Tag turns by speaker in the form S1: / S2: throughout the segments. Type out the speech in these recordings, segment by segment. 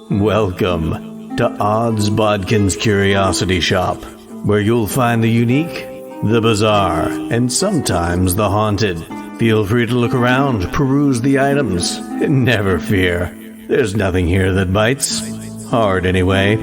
S1: Welcome to Bodkins Curiosity Shop, where you'll find the unique, the bizarre, and sometimes the haunted. Feel free to look around, peruse the items, and never fear, there's nothing here that bites. Hard anyway.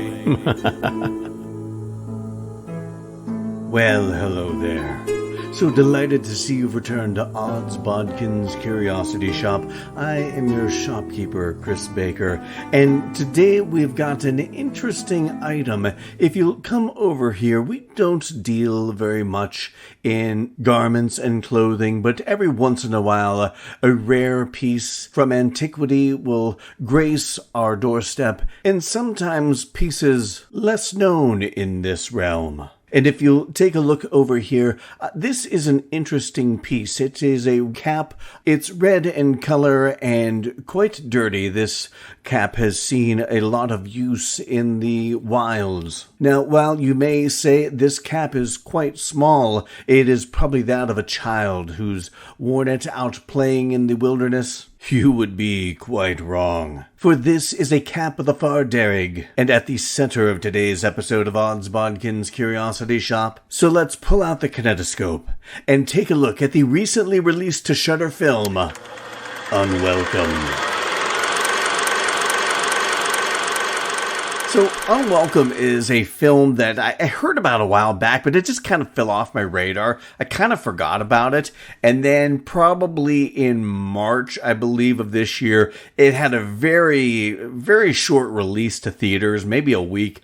S1: Well, hello there. So delighted to see you've returned to Bodkins Curiosity Shop. I am your shopkeeper, Chris Baker, and today we've got an interesting item. If you come over here, we don't deal very much in garments and clothing, but every once in a while, a rare piece from antiquity will grace our doorstep, and sometimes pieces less known in this realm. And if you'll take a look over here, this is an interesting piece. It is a cap. It's red in color and quite dirty. This cap has seen a lot of use in the wilds. Now, while you may say this cap is quite small, it is probably that of a child who's worn it out playing in the wilderness. You would be quite wrong. For this is a cap of the far derrig, and at the center of today's episode of Bodkins Curiosity Shop. So let's pull out the kinetoscope and take a look at the recently released to Shudder film, Unwelcome. So, Unwelcome is a film that I heard about a while back, but it just kind of fell off my radar. I kind of forgot about it. And then probably in March, I believe, of this year, it had a very, very short release to theaters, maybe a week,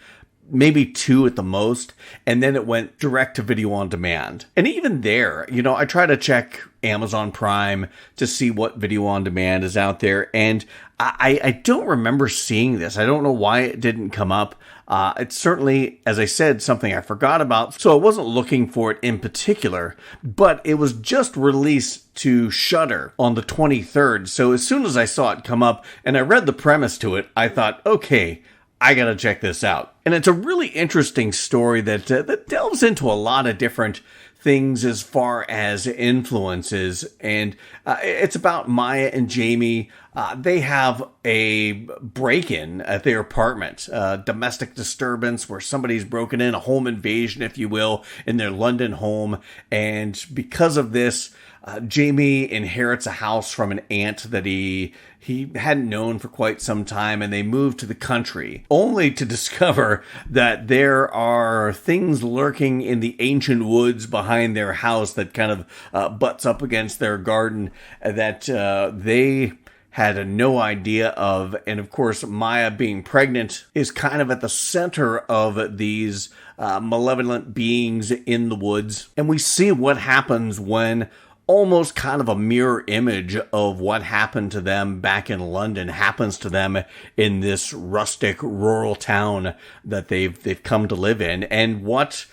S1: maybe two at the most. And then it went direct to video on demand. And even there, I try to check Amazon Prime to see what video on demand is out there. And I don't remember seeing this. I don't know why it didn't come up. It's certainly, as I said, something I forgot about. So I wasn't looking for it in particular, but it was just released to Shudder on the 23rd. So as soon as I saw it come up and I read the premise to it, I thought, okay, I gotta check this out. And it's a really interesting story that delves into a lot of different things as far as influences. And it's about Maya and Jamie. They have a break-in at their apartment, domestic disturbance where somebody's broken in, a home invasion, if you will, in their London home. And because of this, Jamie inherits a house from an aunt that he hadn't known for quite some time, and they moved to the country, only to discover that there are things lurking in the ancient woods behind their house that kind of butts up against their garden that they had no idea of. And of course, Maya being pregnant is kind of at the center of these malevolent beings in the woods. And we see what happens when almost kind of a mirror image of what happened to them back in London happens to them in this rustic rural town that they've come to live in, and what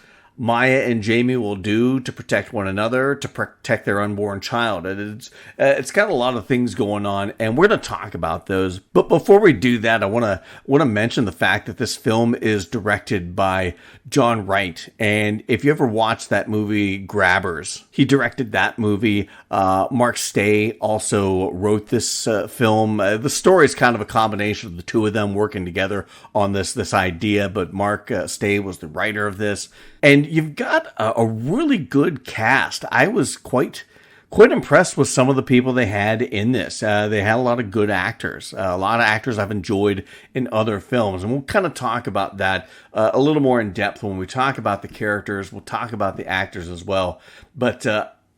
S1: Maya and Jamie will do to protect one another, to protect their unborn child. It's got a lot of things going on, and we're going to talk about those. But before we do that, I want to mention the fact that this film is directed by John Wright. And if you ever watched that movie Grabbers, he directed that movie. Mark Stay also wrote this film. The story is kind of a combination of the two of them working together on this idea, but Mark Stay was the writer of this. And you've got a really good cast. I was quite impressed with some of the people they had in this. They had a lot of good actors, a lot of actors I've enjoyed in other films. And we'll kind of talk about that a little more in depth when we talk about the characters. We'll talk about the actors as well. But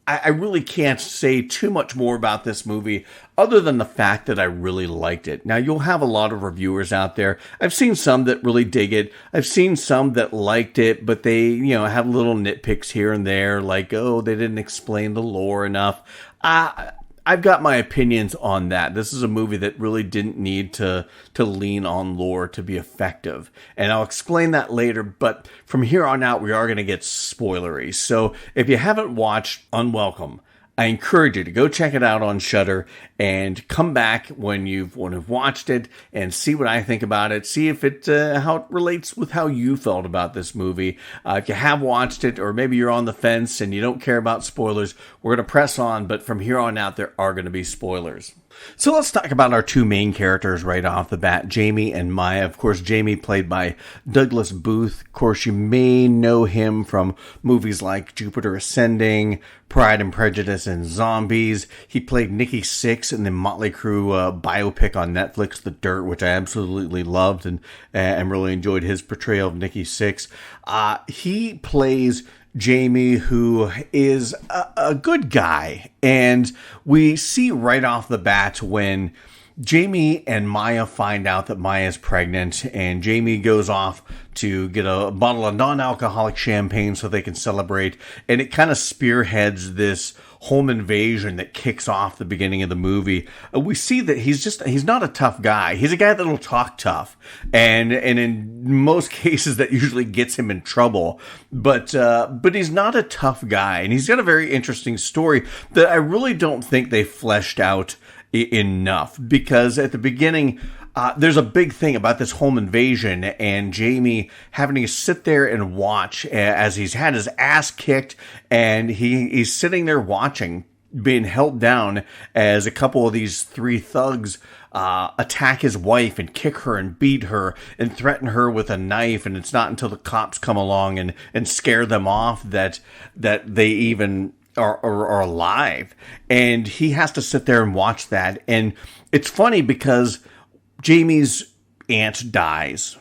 S1: I really can't say too much more about this movie other than the fact that I really liked it. Now, you'll have a lot of reviewers out there. I've seen some that really dig it. I've seen some that liked it, but they, have little nitpicks here and there, like, oh, they didn't explain the lore enough. I've got my opinions on that. This is a movie that really didn't need to lean on lore to be effective. And I'll explain that later, but from here on out, we are going to get spoilery. So if you haven't watched Unwelcome, I encourage you to go check it out on Shudder and come back when you've watched it and see what I think about it. See if how it relates with how you felt about this movie. If you have watched it, or maybe you're on the fence and you don't care about spoilers, we're going to press on. But from here on out, there are going to be spoilers. So let's talk about our two main characters right off the bat, Jamie and Maya. Of course, Jamie played by Douglas Booth. Of course, you may know him from movies like Jupiter Ascending, Pride and Prejudice, and Zombies. He played Nikki Sixx in the Motley Crue biopic on Netflix, The Dirt, which I absolutely loved and really enjoyed his portrayal of Nikki Sixx. He plays Jamie, who is a good guy. And we see right off the bat when Jamie and Maya find out that Maya is pregnant, and Jamie goes off to get a bottle of non-alcoholic champagne so they can celebrate. And it kind of spearheads this home invasion that kicks off the beginning of the movie. We see that he's not a tough guy. He's a guy that'll talk tough. And in most cases that usually gets him in trouble. But he's not a tough guy. And he's got a very interesting story that I really don't think they fleshed out enough, because at the beginning, there's a big thing about this home invasion and Jamie having to sit there and watch as he's had his ass kicked, and he's sitting there watching, being held down as a couple of these three thugs attack his wife and kick her and beat her and threaten her with a knife. And it's not until the cops come along and scare them off that they even are alive. And he has to sit there and watch that. And it's funny because Jamie's aunt dies.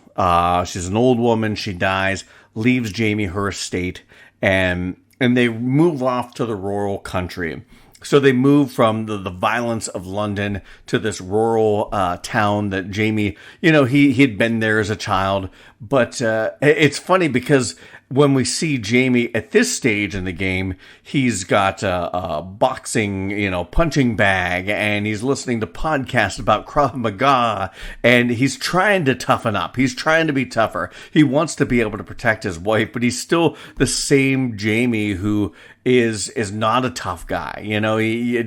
S1: She's an old woman. She dies, leaves Jamie her estate, and they move off to the rural country. So they move from the violence of London to this rural town that Jamie, he had been there as a child. But it's funny because when we see Jamie at this stage in the game, he's got a boxing, punching bag, and he's listening to podcasts about Krav Maga, and he's trying to toughen up. He's trying to be tougher. He wants to be able to protect his wife, but he's still the same Jamie who is not a tough guy.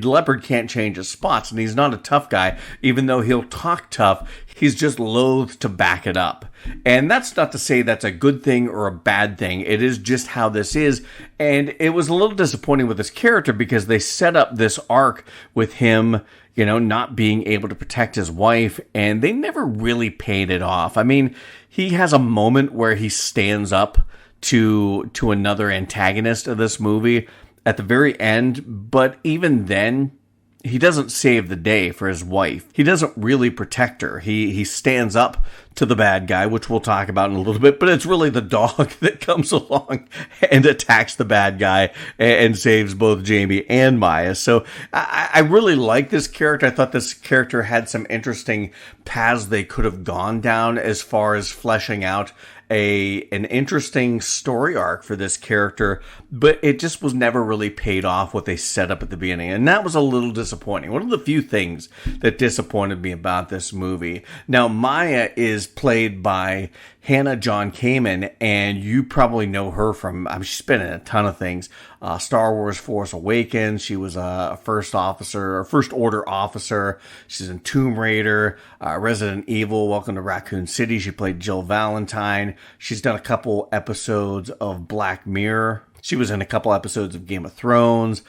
S1: Leopard can't change his spots, and he's not a tough guy. Even though he'll talk tough, he's just loath to back it up. And that's not to say that's a good thing or a bad thing. It is just how this is. And it was a little disappointing with this character because they set up this arc with him, not being able to protect his wife, and they never really paid it off. I mean, he has a moment where he stands up to another antagonist of this movie at the very end, but even then, he doesn't save the day for his wife. He doesn't really protect her. He stands up to the bad guy, which we'll talk about in a little bit, but it's really the dog that comes along and attacks the bad guy and saves both Jamie and Maya. So I really like this character. I thought this character had some interesting paths they could have gone down as far as fleshing out an interesting story arc for this character, but it just was never really paid off what they set up at the beginning, and that was a little disappointing. One of the few things that disappointed me about this movie. Now, Maya is played by Hannah John Kamen, and you probably know her from, she's been in a ton of things. Star Wars Force Awakens. She was a first order officer. She's in Tomb Raider, Resident Evil, Welcome to Raccoon City. She played Jill Valentine. She's done a couple episodes of Black Mirror. She was in a couple episodes of Game of Thrones.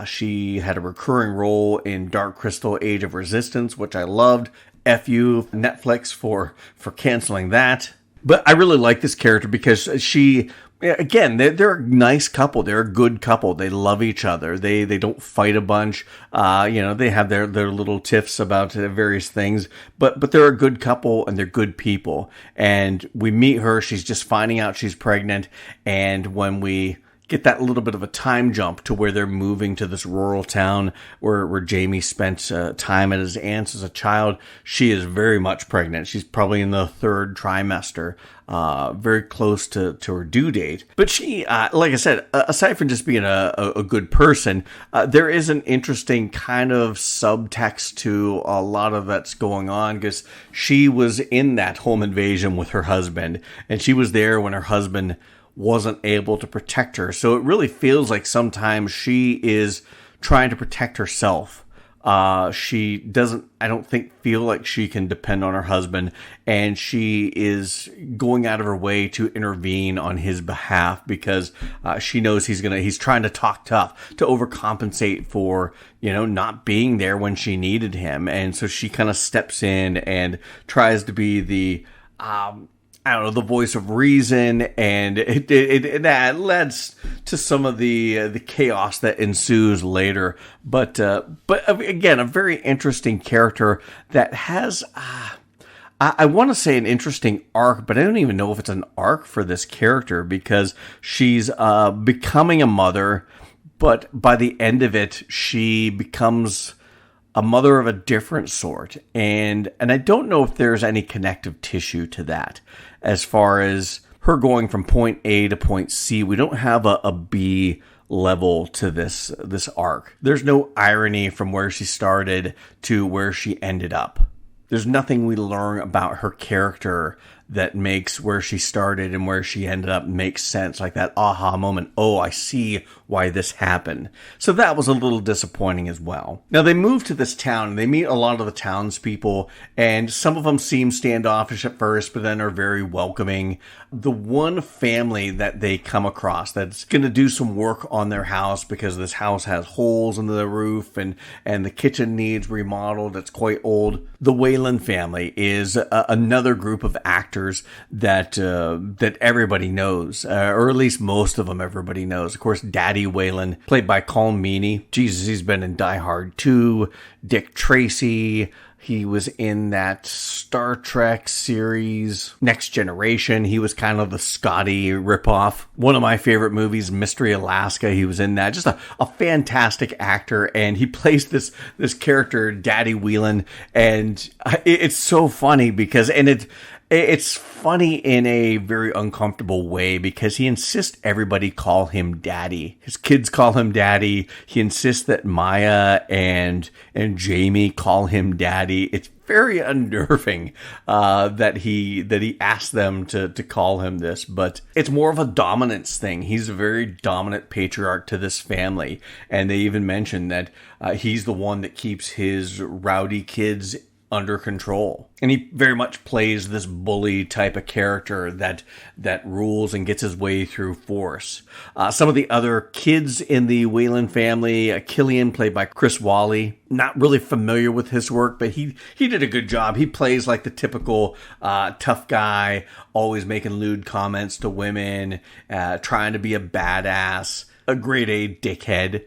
S1: She had a recurring role in Dark Crystal Age of Resistance, which I loved. F you, Netflix, for canceling that. But I really like this character because she, again, they're a nice couple. They're a good couple. They love each other. They don't fight a bunch. They have their little tiffs about various things. But they're a good couple and they're good people. And we meet her. She's just finding out she's pregnant. And when we get that little bit of a time jump to where they're moving to this rural town where Jamie spent time at his aunt's as a child, she is very much pregnant. She's probably in the third trimester, very close to her due date. But she, like I said, aside from just being a good person, there is an interesting kind of subtext to a lot of that's going on, because she was in that home invasion with her husband, and she was there when her husband wasn't able to protect her. So it really feels like sometimes she is trying to protect herself She doesn't, I don't think, feel like she can depend on her husband, and she is going out of her way to intervene on his behalf because she knows he's trying to talk tough to overcompensate for, not being there when she needed him. And so she kind of steps in and tries to be the, I don't know, the voice of reason, and that leads to some of the chaos that ensues later. But again, a very interesting character that has, I want to say, an interesting arc, but I don't even know if it's an arc for this character because she's becoming a mother, but by the end of it, she becomes a mother of a different sort. And I don't know if there's any connective tissue to that. As far as her going from point A to point C, we don't have a B level to this arc. There's no irony from where she started to where she ended up. There's nothing we learn about her character that makes where she started and where she ended up make sense, like that aha moment. Oh, I see why this happened. So that was a little disappointing as well. Now they move to this town and they meet a lot of the townspeople, and some of them seem standoffish at first, but then are very welcoming. The one family that they come across that's going to do some work on their house because this house has holes in the roof and the kitchen needs remodeled. It's quite old. The Whalen family is another group of actors that everybody knows, or at least most of them everybody knows. Of course, Daddy Whalen, played by Colm Meaney. Jesus, he's been in Die Hard 2, Dick Tracy. He was in that Star Trek series, Next Generation. He was kind of the Scotty ripoff. One of my favorite movies, Mystery Alaska. He was in that. Just a fantastic actor. And he plays this character, Daddy Whelan. And it's so funny because, it's funny in a very uncomfortable way because he insists everybody call him Daddy. His kids call him Daddy. He insists that Maya and Jamie call him Daddy. It's very unnerving that he asked them to call him this, but it's more of a dominance thing. He's a very dominant patriarch to this family, and they even mention that he's the one that keeps his rowdy kids under control. And he very much plays this bully type of character that rules and gets his way through force. Some of the other kids in the Whalen family, Killian, played by Chris Wally, not really familiar with his work, but he did a good job. He plays like the typical tough guy, always making lewd comments to women, trying to be a badass. A grade A dickhead.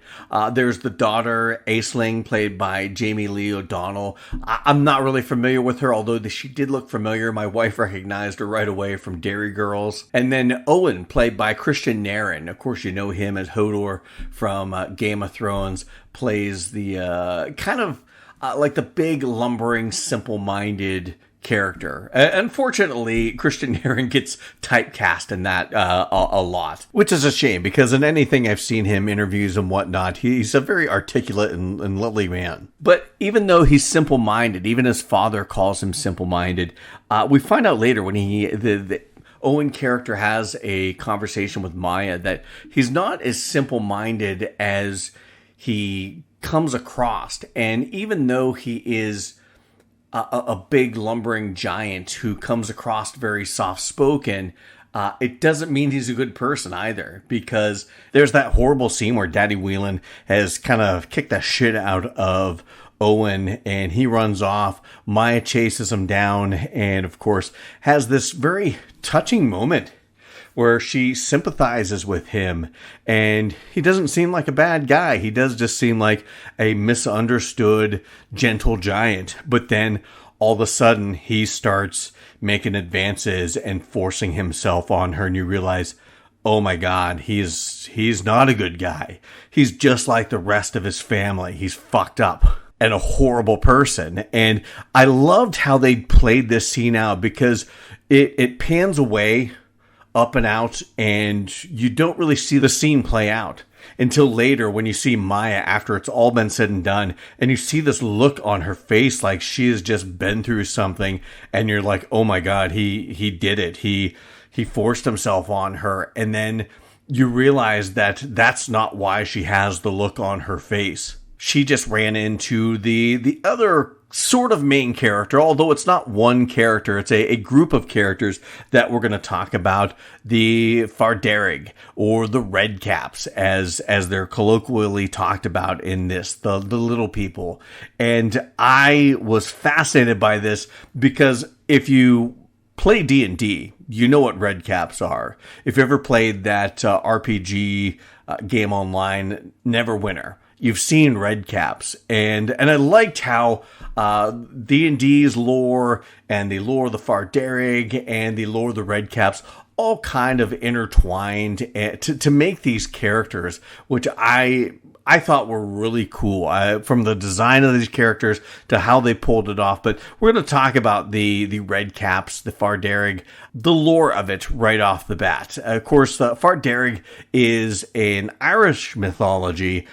S1: There's the daughter, Aisling, played by Jamie Lee O'Donnell. I'm not really familiar with her, although she did look familiar. My wife recognized her right away from Dairy Girls. And then Owen, played by Christian Nairn. Of course, you know him as Hodor from Game of Thrones. Plays the kind of like the big, lumbering, simple-minded character. Unfortunately, Christian Nairn gets typecast in that a lot, which is a shame because in anything I've seen him, interviews and whatnot, he's a very articulate and lovely man. But even though he's simple-minded, even his father calls him simple-minded, we find out later when the Owen character has a conversation with Maya that he's not as simple-minded as he comes across. And even though he is a big lumbering giant who comes across very soft-spoken, it doesn't mean he's a good person either, because there's that horrible scene where Daddy Whelan has kind of kicked the shit out of Owen and he runs off. Maya chases him down and, of course, has this very touching moment where she sympathizes with him, and he doesn't seem like a bad guy. He does just seem like a misunderstood, gentle giant. But then all of a sudden he starts making advances and forcing himself on her, and you realize, oh my God, he's not a good guy. He's just like the rest of his family. He's fucked up and a horrible person. And I loved how they played this scene out because it pans away up and out, and you don't really see the scene play out until later when you see Maya after it's all been said and done, and you see this look on her face like she has just been through something, and you're like, oh my God, he did it. He forced himself on her, and then you realize that that's not why she has the look on her face. she just ran into the other sort of main character, although it's not one character, it's a group of characters that we're going to talk about, the Farderig, or the Redcaps, as they're colloquially talked about in this, the little people. And I was fascinated by this because if you play D&D, you know what Redcaps are. If you ever played that RPG game online, Neverwinter, you've seen Redcaps, and I liked how D&D's lore and the lore of the Farderig and the lore of the Redcaps all kind of intertwined to make these characters, which I thought were really cool, from the design of these characters to how they pulled it off. But we're going to talk about the Redcaps, the Farderig, the lore of it right off the bat. Of course, Farderig is an Irish mythology.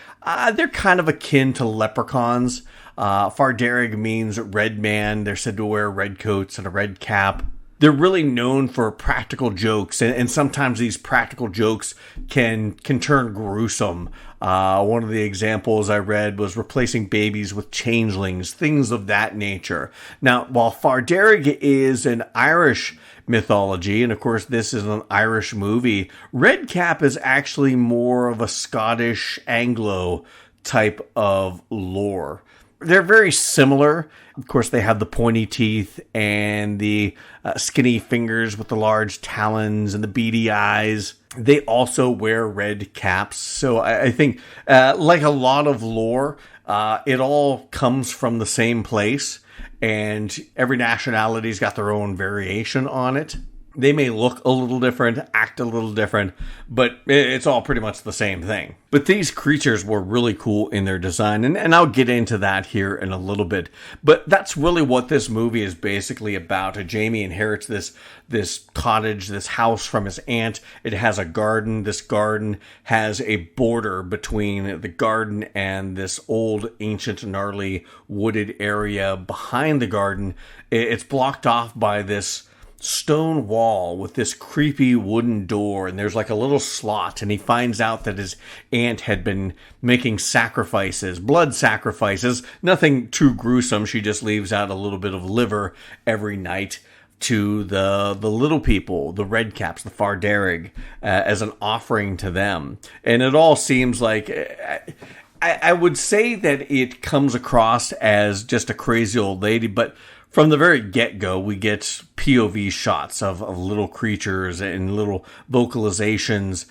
S1: They're kind of akin to leprechauns. Farderig means red man. They're said to wear red coats and a red cap. They're really known for practical jokes, and sometimes these practical jokes can turn gruesome. One of the examples I read was replacing babies with changelings, things of that nature. Now, while Farderig is an Irish mythology, and of course this is an Irish movie, Redcap is actually more of a Scottish Anglo type of lore. They're very similar. Of course, they have the pointy teeth and the skinny fingers with the large talons and the beady eyes. They also wear red caps. So I think, like a lot of lore, it all comes from the same place, and every nationality's got their own variation on it. They may look a little different, act a little different, but it's all pretty much the same thing. But these creatures were really cool in their design, and I'll get into that here in a little bit. But that's really what this movie is basically about. Jamie inherits this cottage, this house from his aunt. It has a garden. This garden has a border between the garden and this old, ancient, gnarly, wooded area behind the garden. It's blocked off by this stone wall with this creepy wooden door, and there's like a little slot, and he finds out that his aunt had been making sacrifices, blood sacrifices, nothing too gruesome. She just leaves out a little bit of liver every night to the little people, the Redcaps, the Farderig, as an offering to them. And it all seems like, I would say that it comes across as just a crazy old lady, but from the very get-go, we get POV shots of little creatures and little vocalizations,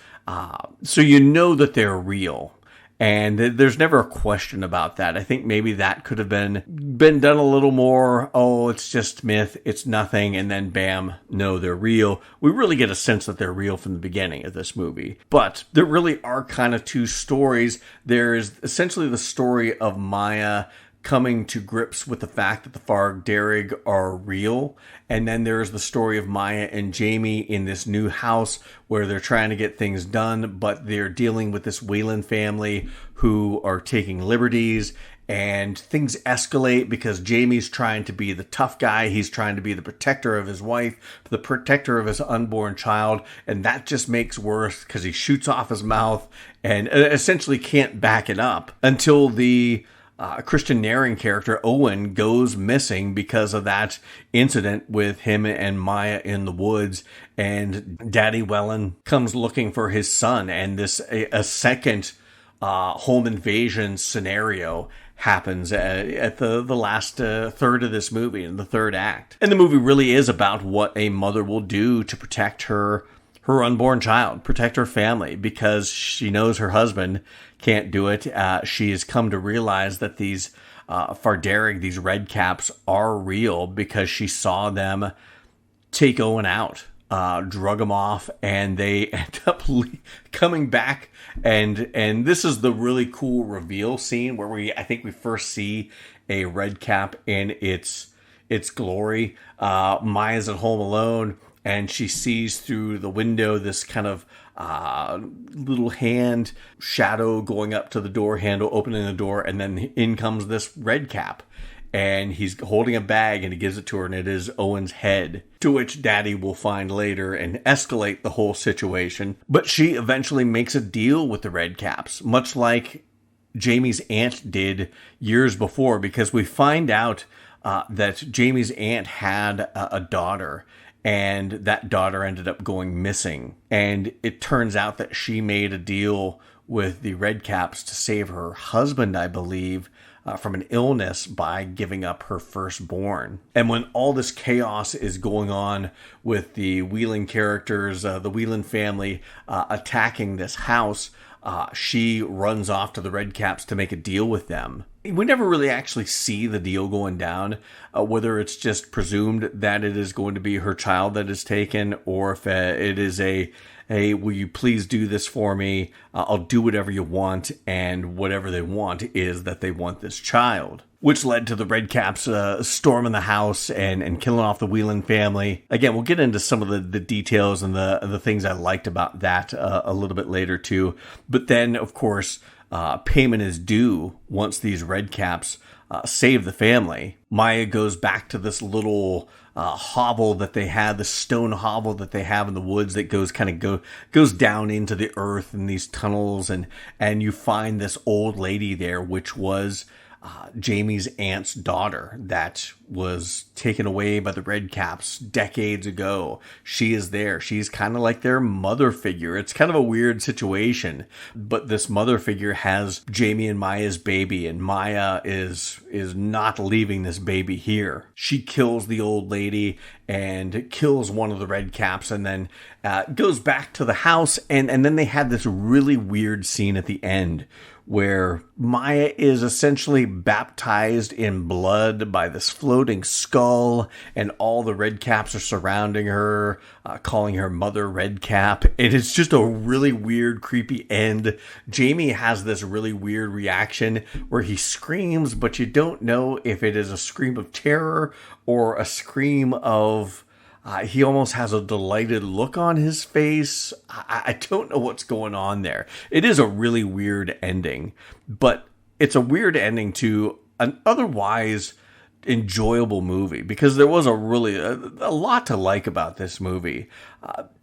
S1: so you know that they're real. And there's never a question about that. I think maybe that could have been done a little more. Oh, it's just myth, it's nothing, and then bam, no, they're real. We really get a sense that they're real from the beginning of this movie. But there really are kind of two stories. There is essentially the story of Maya coming to grips with the fact that the Farderig are real. And then there's the story of Maya and Jamie in this new house where they're trying to get things done, but they're dealing with this Wayland family who are taking liberties, and things escalate because Jamie's trying to be the tough guy. He's trying to be the protector of his wife, the protector of his unborn child, and that just makes worse because he shoots off his mouth and essentially can't back it up until the Christian Naring character Owen goes missing because of that incident with him and Maya in the woods, and Daddy Wellen comes looking for his son, and this a second home invasion scenario happens at the last third of this movie, in the third act. And the movie really is about what a mother will do to protect her unborn child, protect her family, because she knows her husband can't do it. She has come to realize that these Farderig, these Redcaps, are real because she saw them take Owen out, drug him off, and they end up coming back. And this is the really cool reveal scene where I think we first see a Redcap in its glory. Maya's at home alone, and she sees through the window this kind of little hand shadow going up to the door handle, opening the door, and then in comes this Redcap. And he's holding a bag, and he gives it to her, and it is Owen's head, to which Daddy will find later and escalate the whole situation. But she eventually makes a deal with the Redcaps, much like Jamie's aunt did years before, because we find out that Jamie's aunt had a daughter, and that daughter ended up going missing. And it turns out that she made a deal with the Redcaps to save her husband, I believe, from an illness by giving up her firstborn. And when all this chaos is going on with the Whelan characters, the Whelan family attacking this house, she runs off to the Redcaps to make a deal with them. We never really actually see the deal going down, whether it's just presumed that it is going to be her child that is taken, or if it is hey, will you please do this for me? I'll do whatever you want, and whatever they want is that they want this child. Which led to the Redcaps storming the house and killing off the Whelan family. Again, we'll get into some of the details and the things I liked about that a little bit later too. But then, of course, payment is due once these Redcaps save the family. Maya goes back to this little hovel that they had, the stone hovel that they have in the woods that goes down into the earth in these tunnels, and you find this old lady there, which was Jamie's aunt's daughter that was taken away by the Redcaps decades ago. She is there. She's kind of like their mother figure. It's kind of a weird situation, but this mother figure has Jamie and Maya's baby, and Maya is not leaving this baby here. She kills the old lady and kills one of the Redcaps, and then goes back to the house, and then they had this really weird scene at the end where Maya is essentially baptized in blood by this floating skull, and all the Redcaps are surrounding her, calling her Mother Redcap. It is just a really weird, creepy end. Jamie has this really weird reaction where he screams, but you don't know if it is a scream of terror or a scream of... he almost has a delighted look on his face. I don't know what's going on there. It is a really weird ending, but it's a weird ending to an otherwise enjoyable movie, because there was a lot to like about this movie.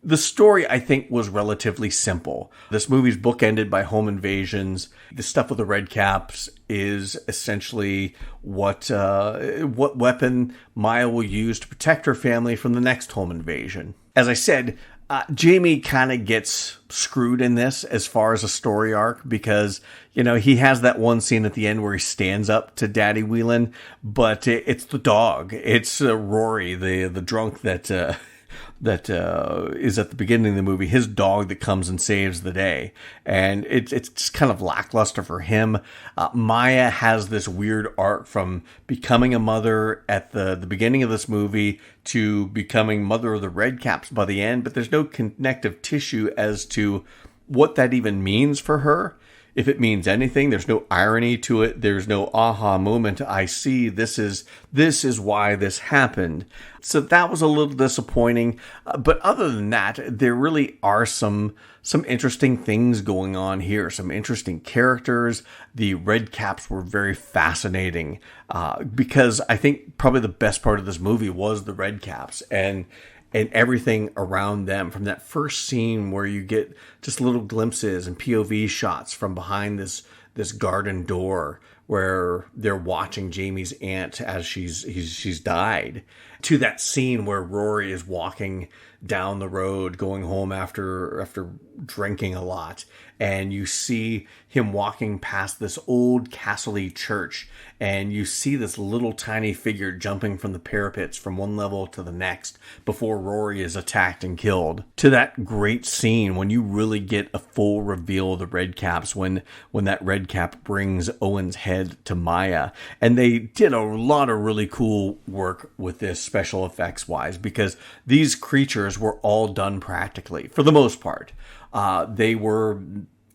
S1: The story, I think, was relatively simple. This movie's bookended by home invasions. The stuff with the Redcaps is essentially what weapon Maya will use to protect her family from the next home invasion. As I said, Jamie kind of gets screwed in this as far as a story arc, because, he has that one scene at the end where he stands up to Daddy Whelan, but it's the dog. It's Rory, the drunk that is at the beginning of the movie, his dog that comes and saves the day. And it's just kind of lackluster for him. Maya has this weird arc from becoming a mother at the beginning of this movie to becoming mother of the Redcaps by the end, but there's no connective tissue as to what that even means for her. If it means anything, there's no irony to it. There's no aha moment. I see, this is why this happened. So that was a little disappointing. But other than that, there really are some interesting things going on here. Some interesting characters. The Redcaps were very fascinating because I think probably the best part of this movie was the Redcaps and everything around them. From that first scene where you get just little glimpses and POV shots from behind this garden door where they're watching Jamie's aunt as she's died, to that scene where Rory is walking down the road going home after drinking a lot, and you see him walking past this old castle-y church, and you see this little tiny figure jumping from the parapets from one level to the next before Rory is attacked and killed, to that great scene when you really get a full reveal of the Redcaps when that Redcap brings Owen's head to Maya. And they did a lot of really cool work with this special effects wise, because these creatures were all done practically for the most part. They were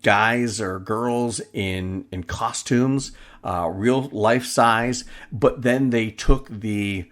S1: guys or girls in costumes, real life size, but then they took the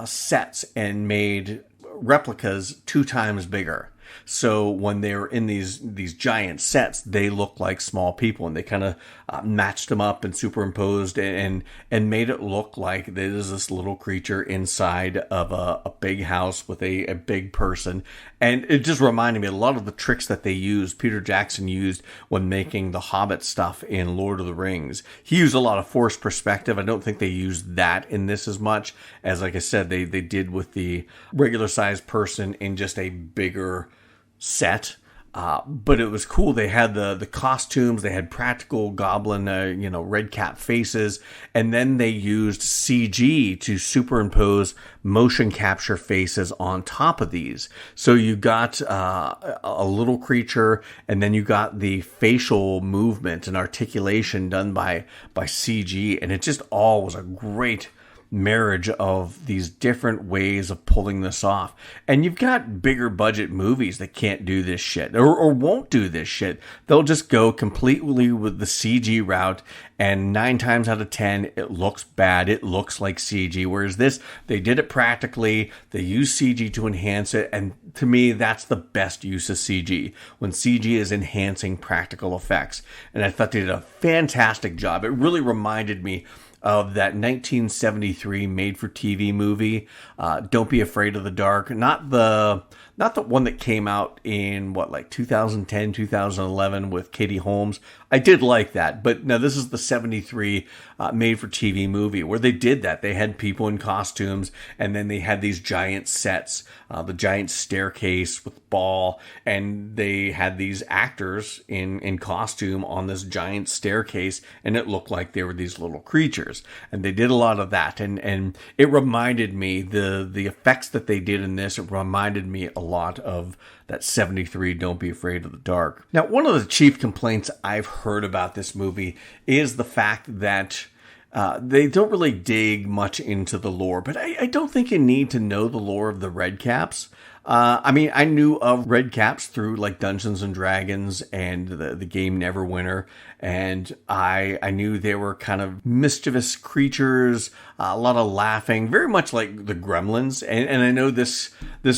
S1: sets and made replicas 2 times bigger. So when they were in these giant sets, they look like small people, and they kind of matched them up and superimposed and made it look like there's this little creature inside of a big house with a big person. And it just reminded me a lot of the tricks that they used, Peter Jackson used when making the Hobbit stuff in Lord of the Rings. He used a lot of forced perspective. I don't think they used that in this as much as, like I said, they did with the regular sized person in just a bigger set. But it was cool. They had the costumes, they had practical goblin, red cap faces, and then they used CG to superimpose motion capture faces on top of these. So you got a little creature, and then you got the facial movement and articulation done by CG, and it just all was a great marriage of these different ways of pulling this off. And you've got bigger budget movies that can't do this shit or won't do this shit. They'll just go completely with the CG route, and 9 times out of 10 it looks bad. It looks like CG. Whereas this, they did it practically. They used CG to enhance it, and to me that's the best use of CG, when CG is enhancing practical effects. And I thought they did a fantastic job. It really reminded me of that 1973 made-for-TV movie, Don't Be Afraid of the Dark. Not the one that came out in, 2010, 2011 with Katie Holmes. I did like that, but no, this is the 73 made-for-TV movie where they did that. They had people in costumes, and then they had these giant sets, the giant staircase with ball, and they had these actors in costume on this giant staircase, and it looked like they were these little creatures. And they did a lot of that, and it reminded me, the effects that they did in this, it reminded me a lot of that 73 Don't Be Afraid of the Dark. Now, one of the chief complaints I've heard about this movie is the fact that they don't really dig much into the lore, but I don't think you need to know the lore of the Redcaps. I knew of Redcaps through like Dungeons and Dragons and the game Neverwinter, and I knew they were kind of mischievous creatures, a lot of laughing, very much like the Gremlins. And I know this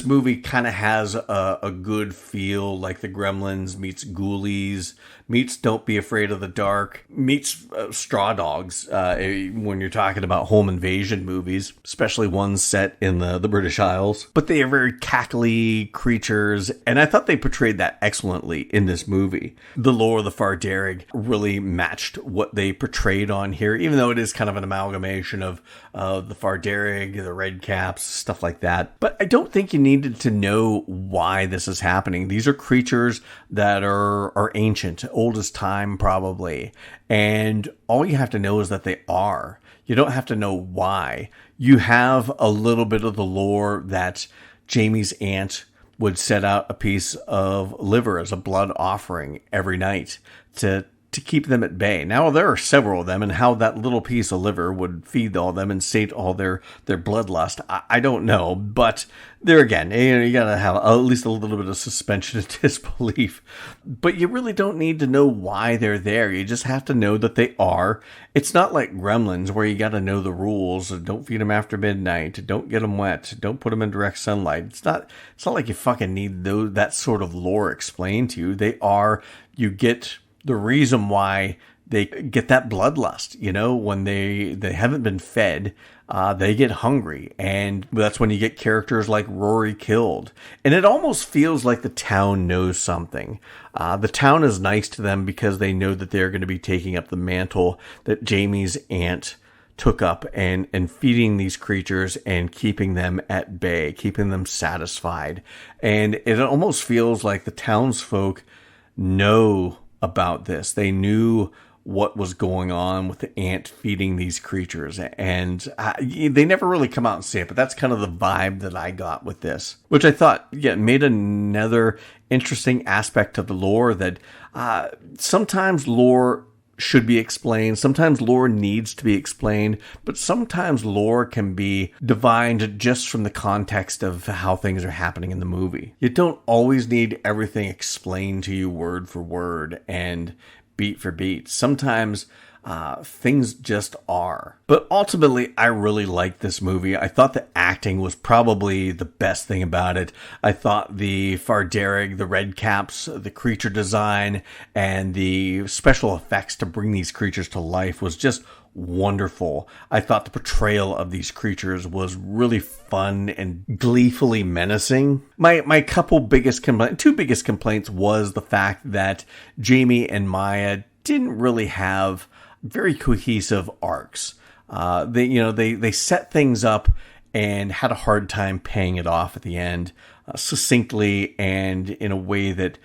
S1: movie kind of has a good feel, like the Gremlins meets Ghoulies, meets Don't Be Afraid of the Dark, meets Straw Dogs, when you're talking about home invasion movies, especially ones set in the British Isles. But they are very cackly creatures, and I thought they portrayed that excellently in this movie. The lore of the Fardarig really matched what they portrayed on here, even though it is kind of an amalgamation of the Fardarig, the Redcaps, stuff like that. But I don't think you needed to know why this is happening. These are creatures that are ancient, old as time probably, and all you have to know is that they are. You don't have to know why. You have a little bit of the lore that Jamie's aunt would set out a piece of liver as a blood offering every night to keep them at bay. Now, there are several of them, and how that little piece of liver would feed all them and sate all their bloodlust, I don't know. But there again, you gotta have at least a little bit of suspension of disbelief. But you really don't need to know why they're there. You just have to know that they are. It's not like Gremlins, where you gotta know the rules. Don't feed them after midnight. Don't get them wet. Don't put them in direct sunlight. It's not like you fucking need that sort of lore explained to you. They are. You get the reason why they get that bloodlust, when they haven't been fed, they get hungry. And that's when you get characters like Rory killed. And it almost feels like the town knows something. The town is nice to them because they know that they're going to be taking up the mantle that Jamie's aunt took up and feeding these creatures and keeping them at bay, keeping them satisfied. And it almost feels like the townsfolk know about this. They knew what was going on with the aunt feeding these creatures, and they never really come out and say it, but that's kind of the vibe that I got with this, which I thought made another interesting aspect of the lore, that sometimes lore should be explained, sometimes lore needs to be explained, but sometimes lore can be divined just from the context of how things are happening in the movie. You don't always need everything explained to you word for word and beat for beat. Sometimes things just are. But ultimately, I really liked this movie. I thought the acting was probably the best thing about it. I thought the Fardarig, the red caps, the creature design, and the special effects to bring these creatures to life was just wonderful. I thought the portrayal of these creatures was really fun and gleefully menacing. My two biggest complaints was the fact that Jamie and Maya didn't really have very cohesive arcs. They set things up and had a hard time paying it off at the end, succinctly and in a way that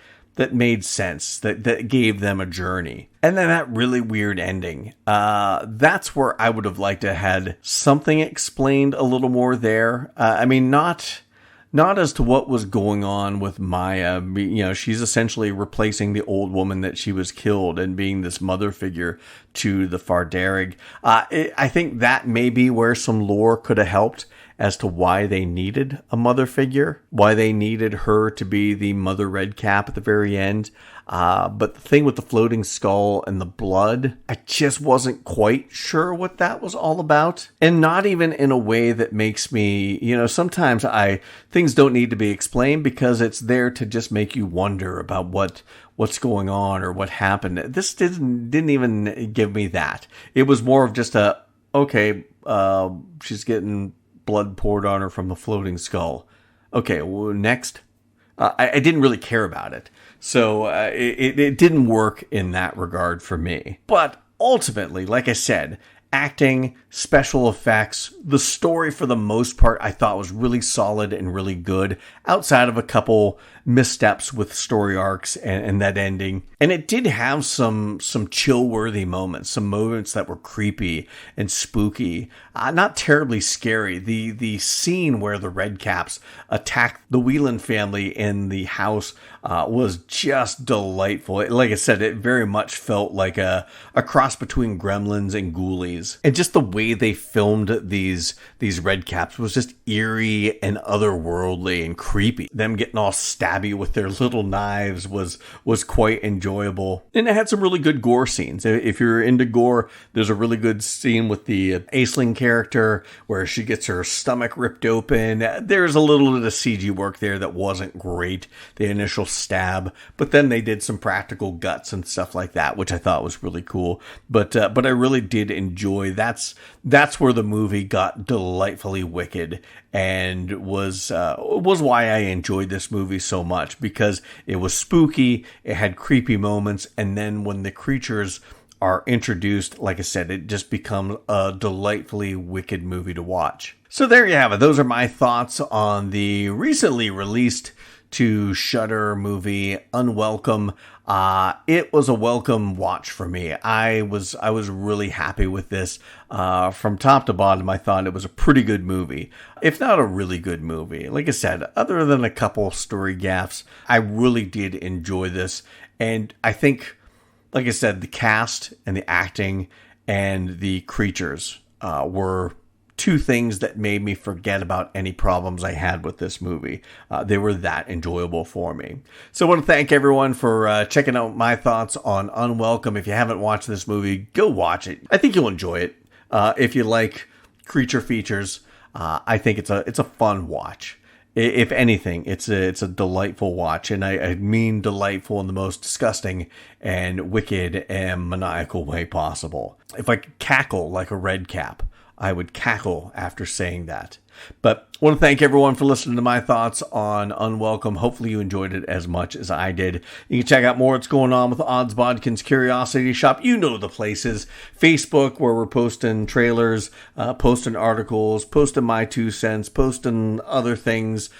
S1: made sense, that gave them a journey. And then that really weird ending. That's where I would have liked to have had something explained a little more there. Not as to what was going on with Maya. She's essentially replacing the old woman that she was killed and being this mother figure to the Fardarig. I think that may be where some lore could have helped as to why they needed a mother figure, why they needed her to be the mother red cap at the very end. But the thing with the floating skull and the blood, I just wasn't quite sure what that was all about. And not even in a way that makes me, sometimes things don't need to be explained because it's there to just make you wonder about what's going on or what happened. This didn't even give me that. It was more of just she's getting blood poured on her from the floating skull. Okay, well, next. I didn't really care about it. So it didn't work in that regard for me. But ultimately, like I said, acting, special effects, the story for the most part I thought was really solid and really good, outside of a couple missteps with story arcs and that ending. And it did have some chill-worthy moments, some moments that were creepy and spooky, not terribly scary. The scene where the Redcaps attacked the Whelan family in the house was just delightful. Like I said, it very much felt like a cross between Gremlins and Ghoulies. And just the way they filmed these Redcaps was just eerie and otherworldly and creepy. Them getting all stabby with their little knives was quite enjoyable. And it had some really good gore scenes. If you're into gore, there's a really good scene with the Aisling character where she gets her stomach ripped open. There's a little bit of CG work there that wasn't great, the initial stab, but then they did some practical guts and stuff like that, which I thought was really cool. But I really did enjoy. That's where the movie got delightfully wicked, and was why I enjoyed this movie so much, because it was spooky, it had creepy moments, and then when the creatures are introduced, like I said, it just becomes a delightfully wicked movie to watch. So there you have it. Those are my thoughts on the recently released to Shudder movie Unwelcome. It was a welcome watch for me. I was really happy with this. From top to bottom, I thought it was a pretty good movie, if not a really good movie. Like I said, other than a couple story gaffes, I really did enjoy this. And I think, like I said, the cast and the acting and the creatures were two things that made me forget about any problems I had with this movie. They were that enjoyable for me. So I want to thank everyone for checking out my thoughts on Unwelcome. If you haven't watched this movie, go watch it. I think you'll enjoy it. If you like creature features, I think it's a fun watch. If anything, it's a delightful watch, and I mean delightful in the most disgusting and wicked and maniacal way possible. If I could cackle like a red cap, I would cackle after saying that. But I want to thank everyone for listening to my thoughts on Unwelcome. Hopefully you enjoyed it as much as I did. You can check out more what's going on with Odds Bodkins Curiosity Shop. You know the places. Facebook, where we're posting trailers, posting articles, posting my 2 cents, posting other things,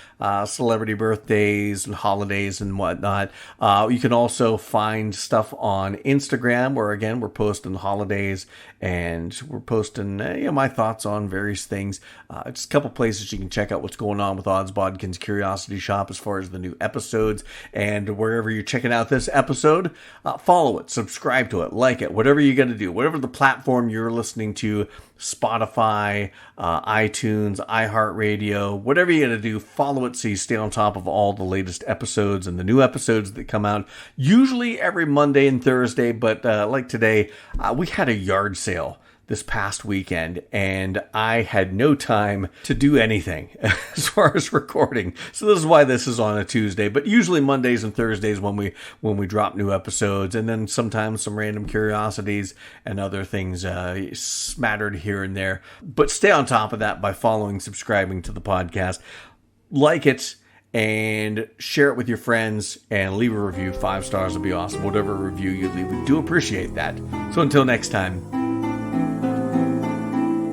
S1: celebrity birthdays and holidays and whatnot. You can also find stuff on Instagram, where again we're posting holidays and we're posting my thoughts on various things. Just a couple couple places you can check out what's going on with Odds Bodkins Curiosity Shop as far as the new episodes. And wherever you're checking out this episode, follow it, subscribe to it, like it, whatever you got to do. Whatever the platform you're listening to, Spotify, iTunes, iHeartRadio, whatever you got to do, follow it so you stay on top of all the latest episodes and the new episodes that come out, usually every Monday and Thursday. But like today, we had a yard sale this past weekend, and I had no time to do anything as far as recording. So this is why this is on a Tuesday, but usually Mondays and Thursdays when we drop new episodes, and then sometimes some random curiosities and other things smattered here and there. But stay on top of that by following, subscribing to the podcast, like it, and share it with your friends, and leave a review. 5 stars would be awesome. Whatever review you leave, we do appreciate that. So until next time.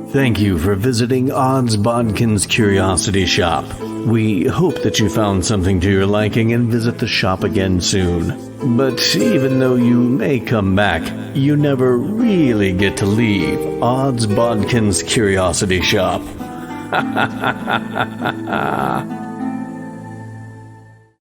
S1: Thank you for visiting Odds Bodkins Curiosity Shop. We hope that you found something to your liking and visit the shop again soon. But even though you may come back, you never really get to leave Odds Bodkins Curiosity Shop.